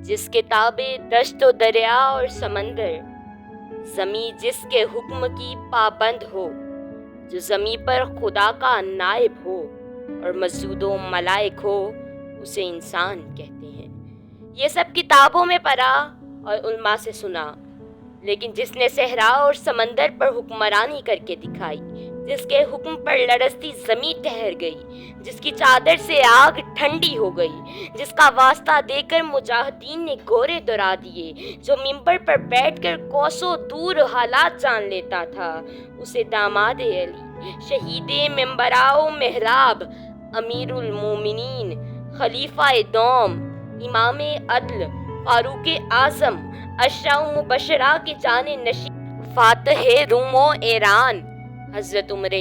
جس کے تابع دشت و دریا اور سمندر، زمیں جس کے حکم کی پابند ہو، جو زمیں پر خدا کا نائب ہو اور مسجود و ملائک ہو، اسے انسان کہتے ہیں۔ یہ سب کتابوں میں پڑھا اور علماء سے سنا، لیکن جس نے صحرا اور سمندر پر حکمرانی کر کے دکھائی، جس کے حکم پر لرزتی زمین ٹھہر گئی، جس کی چادر سے آگ ٹھنڈی ہو گئی، جس کا واسطہ دے کر مجاہدین نے گھوڑے دوڑا دیے، جو منبر پر بیٹھ کر کوسوں دور حالات جان لیتا تھا، اسے داماد علی، شہید منبراؤ محراب، امیر المومنین، خلیفہ دوم، امام عدل، فاروق اعظم، اشرا مبشرہ کے جانے نشین، فاتح روم و ایران، حضرت عمر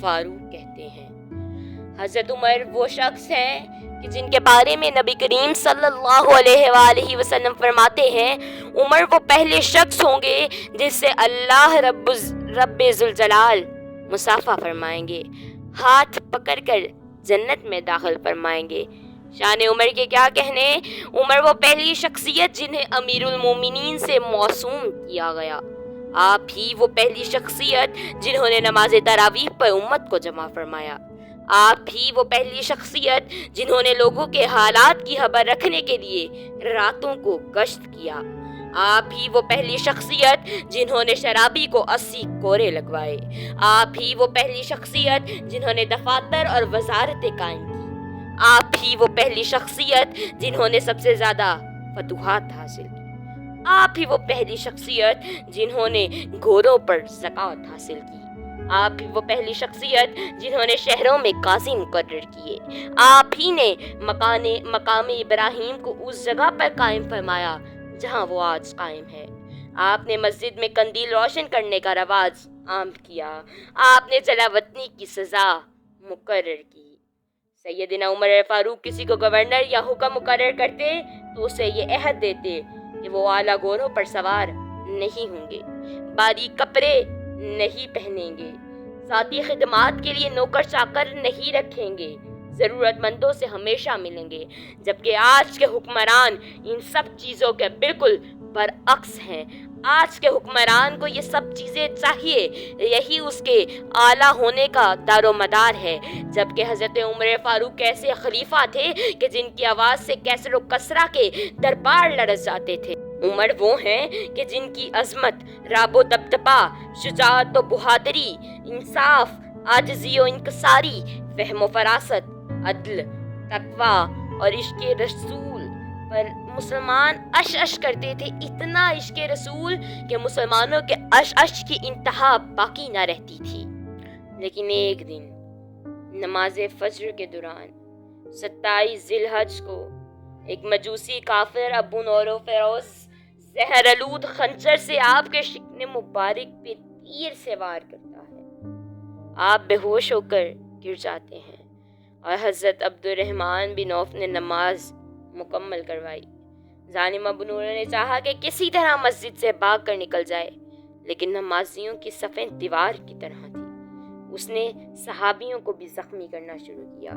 فاروق کہتے ہیں۔ حضرت عمر وہ شخص ہیں کہ جن کے بارے میں نبی کریم صلی اللہ علیہ وآلہ وسلم فرماتے ہیں، عمر وہ پہلے شخص ہوں گے جس سے اللہ رب ذوالجلال مصافحہ فرمائیں گے، ہاتھ پکڑ کر جنت میں داخل فرمائیں گے۔ شان عمر کے کیا کہنے، عمر وہ پہلی شخصیت جنہیں امیر المومنین سے موسوم کیا گیا، آپ ہی وہ پہلی شخصیت جنہوں نے نماز تراویح پر امت کو جمع فرمایا، آپ ہی وہ پہلی شخصیت جنہوں نے لوگوں کے حالات کی خبر رکھنے کے لیے راتوں کو گشت کیا، آپ ہی وہ پہلی شخصیت جنہوں نے شرابی کو 80 کوڑے لگوائے، آپ ہی وہ پہلی شخصیت جنہوں نے دفاتر اور وزارتیں قائم کی، آپ ہی وہ پہلی شخصیت جنہوں نے سب سے زیادہ فتوحات حاصل کی، آپ ہی وہ پہلی شخصیت جنہوں نے گھوڑوں پر زکوٰۃ حاصل کی، آپ ہی وہ پہلی شخصیت جنہوں نے شہروں میں قاضی مقرر کیے، آپ ہی نے مقام ابراہیم کو اس جگہ پر قائم فرمایا جہاں وہ آج قائم ہے، آپ نے مسجد میں قندیل روشن کرنے کا رواج عام کیا، آپ نے جلا وطنی کی سزا مقرر کی۔ سیدنا عمر فاروق کسی کو گورنر یا حکم مقرر کرتے تو اسے یہ عہد دیتے کہ وہ اعلیٰ گھوڑوں پر سوار نہیں ہوں گے، باریک کپڑے نہیں پہنیں گے، ساتھی خدمات کے لیے نوکر چاکر نہیں رکھیں گے، ضرورت مندوں سے ہمیشہ ملیں گے، جبکہ آج کے حکمران ان سب چیزوں کے بالکل برعکس ہیں۔ آج کے حکمران کو یہ سب چیزیں چاہیے، یہی اس کے اعلیٰ ہونے کا دار و مدار ہے، جبکہ حضرت عمر فاروق ایسے خلیفہ تھے کہ جن کی آواز سے کیسر و کسرا کے دربار لرز جاتے تھے۔ عمر وہ ہیں کہ جن کی عظمت، رعب و دبدبہ، شجاعت و بہادری، انصاف، عاجزی و انکساری، فہم و فراست، عدل، تقویٰ اور عشق رسول پر مسلمان عش کرتے تھے، اتنا عشق رسول کہ مسلمانوں کے عش کی انتہا باقی نہ رہتی تھی۔ لیکن ایک دن نماز فجر کے دوران 27 ذی الحج کو ایک مجوسی کافر ابو نور و فیروز زہر آلود خنجر سے آپ کے شکن مبارک پہ تیر سے وار کرتا ہے، آپ بے ہوش ہو کر گر جاتے ہیں اور حضرت عبد الرحمن بن عوف نے نماز مکمل کروائی۔ ظالم ابو نور نے چاہا کہ کسی طرح مسجد سے بھاگ کر نکل جائے، لیکن نمازیوں کی صفیں دیوار کی طرح تھی، اس نے صحابیوں کو بھی زخمی کرنا شروع کیا۔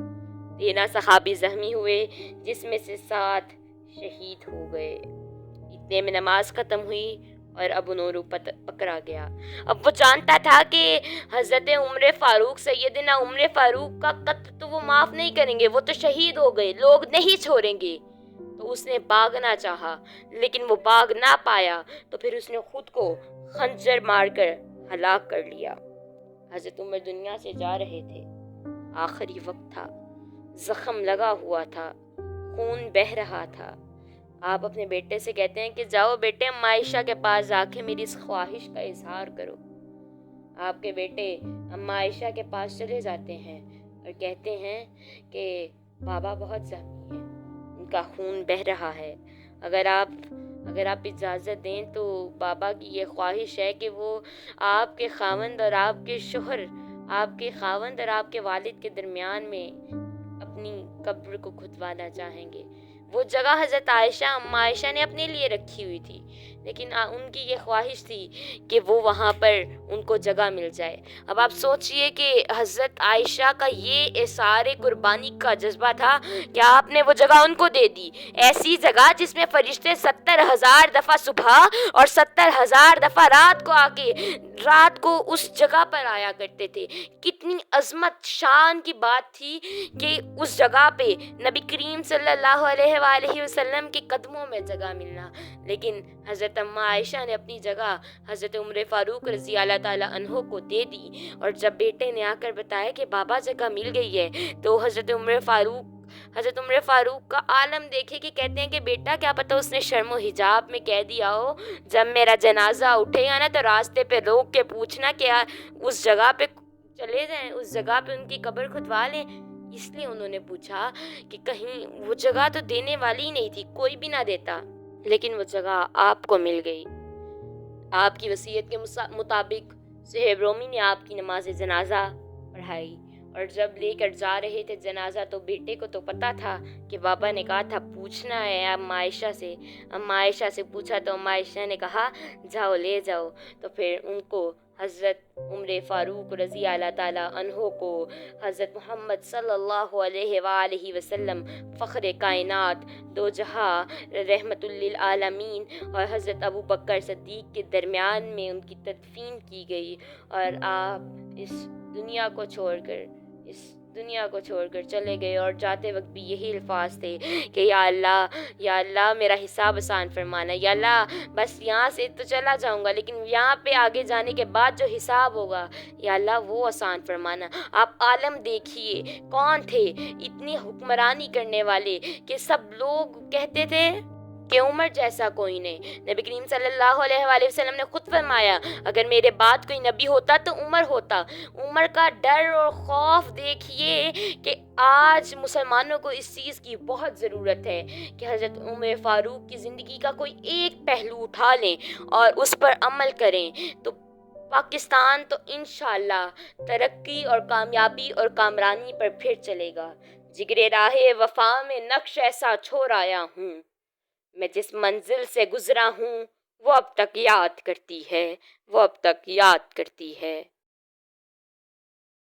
13 صحابی زخمی ہوئے، جس میں سے 7 شہید ہو گئے۔ اتنے میں نماز ختم ہوئی اور ابو نور پکڑا گیا۔ اب وہ جانتا تھا کہ حضرت عمر فاروق، سیدنا عمر فاروق کا قتل تو وہ معاف نہیں کریں گے، وہ تو شہید ہو گئے، لوگ نہیں چھوڑیں گے۔ تو اس نے بھاگنا چاہا، لیکن وہ بھاگ نہ پایا، تو پھر اس نے خود کو خنجر مار کر ہلاک کر لیا۔ حضرت عمر دنیا سے جا رہے تھے، آخری وقت تھا، زخم لگا ہوا تھا، خون بہہ رہا تھا۔ آپ اپنے بیٹے سے کہتے ہیں کہ جاؤ بیٹے، اما عائشہ کے پاس جا کے میری اس خواہش کا اظہار کرو۔ آپ کے بیٹے اما عائشہ کے پاس چلے جاتے ہیں اور کہتے ہیں کہ بابا بہت زخمی ہیں، ان کا خون بہہ رہا ہے، اگر آپ اجازت دیں تو بابا کی یہ خواہش ہے کہ وہ آپ کے خاوند اور آپ کے والد کے درمیان میں اپنی قبر کو کھدوانا چاہیں گے۔ وہ جگہ حضرت عائشہ، اما عائشہ نے اپنے لیے رکھی ہوئی تھی، لیکن ان کی یہ خواہش تھی کہ وہ وہاں پر ان کو جگہ مل جائے۔ اب آپ سوچئے کہ حضرت عائشہ کا یہ اظہار قربانی کا جذبہ تھا کہ آپ نے وہ جگہ ان کو دے دی، ایسی جگہ جس میں فرشتے 70,000 دفعہ صبح اور 70,000 دفعہ رات کو اس جگہ پر آیا کرتے تھے۔ کتنی عظمت شان کی بات تھی کہ اس جگہ پہ نبی کریم صلی اللہ علیہ وآلہ وسلم کے قدموں میں جگہ ملنا۔ لیکن حضرت اماں عائشہ نے اپنی جگہ حضرت عمر فاروق رضی اللہ تعالیٰ عنہ کو دے دی، اور جب بیٹے نے آ کر بتایا کہ بابا جگہ مل گئی ہے تو حضرت عمر فاروق کا عالم دیکھے کہ کہتے ہیں کہ بیٹا کیا پتہ اس نے شرم و حجاب میں کہہ دیا ہو، جب میرا جنازہ اٹھے گا نا تو راستے پہ روک کے پوچھنا کہ اس جگہ پہ چلے جائیں، اس جگہ پہ ان کی قبر کھدوا لیں۔ اس لیے انہوں نے پوچھا کہ کہیں وہ جگہ تو دینے والی ہی نہیں تھی، کوئی بھی نہ دیتا، لیکن وہ جگہ آپ کو مل گئی۔ آپ کی وصیت کے مطابق صہیب رومی نے آپ کی نماز جنازہ پڑھائی، اور جب لے کر جا رہے تھے جنازہ تو بیٹے کو تو پتہ تھا کہ بابا نے کہا تھا پوچھنا ہے اماں عائشہ سے۔ اماں عائشہ سے پوچھا تو اماں عائشہ نے کہا جاؤ لے جاؤ، تو پھر ان کو حضرت عمر فاروق رضی اللہ تعالیٰ عنہ کو حضرت محمد صلی اللہ علیہ وآلہ وسلم فخر کائنات، دو جہاں رحمت للعالمین، اور حضرت ابو بکر صدیق کے درمیان میں ان کی تدفین کی گئی، اور آپ اس دنیا کو چھوڑ کر چلے گئے۔ اور جاتے وقت بھی یہی الفاظ تھے کہ یا اللہ میرا حساب آسان فرمانا، یا اللہ بس یہاں سے تو چلا جاؤں گا لیکن یہاں پہ آگے جانے کے بعد جو حساب ہوگا یا اللہ وہ آسان فرمانا۔ آپ عالم دیکھیے کون تھے اتنی حکمرانی کرنے والے کہ سب لوگ کہتے تھے کہ عمر جیسا کوئی نہیں۔ نبی کریم صلی اللہ علیہ وآلہ وسلم نے خود فرمایا اگر میرے بعد کوئی نبی ہوتا تو عمر ہوتا۔ عمر کا ڈر اور خوف دیکھیے کہ آج مسلمانوں کو اس چیز کی بہت ضرورت ہے کہ حضرت عمر فاروق کی زندگی کا کوئی ایک پہلو اٹھا لیں اور اس پر عمل کریں تو پاکستان تو انشاءاللہ ترقی اور کامیابی اور کامرانی پر پھر چلے گا۔ جگر راہ وفا میں نقش ایسا چھوڑ آیا ہوں، میں جس منزل سے گزرا ہوں وہ اب تک یاد کرتی ہے،